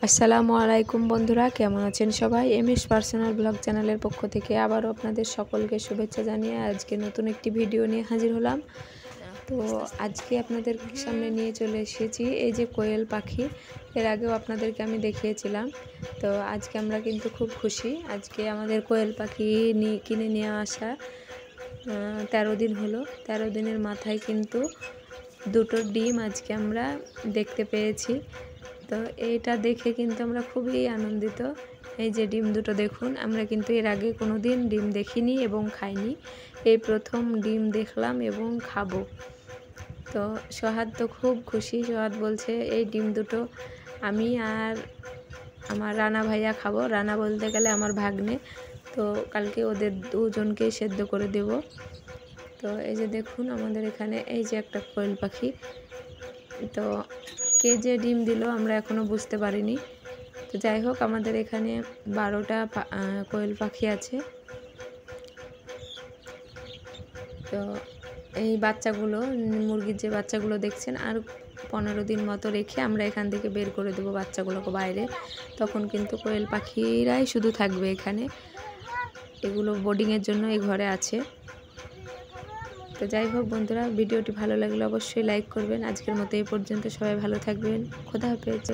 আসসালামু আলাইকুম বন্ধুরা, কেমন আছেন সবাই? এমএস পার্সোনাল ব্লগ চ্যানেলের পক্ষ থেকে আবারও আপনাদের সকলকে শুভেচ্ছা জানিয়ে আজকে নতুন একটি ভিডিও নিয়ে হাজির হলাম। তো আজকে আপনাদের সামনে নিয়ে চলে এসেছি এই যে কোয়েল পাখি। এর আগেও আপনাদেরকে আমি দেখিয়েছিলাম। তো আজকে আমরা কিন্তু খুব খুশি। আজকে আমাদের কোয়েল পাখি কিনে নিয়ে আসা 13 দিন হলো। 13 দিনের মাথায় কিন্তু দুটো ডিম আজকে আমরা দেখতে পেয়েছি। তো এইটা দেখে কিন্তু আমরা খুবই আনন্দিত। এই যে ডিম দুটো দেখুন, আমরা কিন্তু এর আগে কোনো দিন ডিম দেখিনি এবং খাইনি। এই প্রথম ডিম দেখলাম এবং খাবো। তো সোহাদ তো খুব খুশি। সোহাদ বলছে এই ডিম দুটো আমি আর আমার রানা ভাইয়া খাবো। রানা বলতে গেলে আমার ভাগ্নে। তো কালকে ওদের দুজনকেই সেদ্ধ করে দেব। তো এই যে দেখুন আমাদের এখানে এই যে একটা কোয়েল পাখি। তো কে যে ডিম দিল আমরা এখনও বুঝতে পারিনি। তো যাই হোক, আমাদের এখানে 12টা কোয়েল পাখি আছে। তো এই বাচ্চাগুলো, মুরগির যে বাচ্চাগুলো দেখছেন, আর 15 দিন মতো রেখে আমরা এখান থেকে বের করে দেবো বাচ্চাগুলোকে বাইরে। তখন কিন্তু কোয়েল পাখিরাই শুধু থাকবে এখানে। এগুলো বোর্ডিংয়ের জন্য এই ঘরে আছে। তো যাই হোক বন্ধুরা, ভিডিওটি ভালো লাগলে অবশ্যই লাইক করবেন। আজকের মতো এই পর্যন্ত, সবাই ভালো থাকবেন। খোদা হাফেজ।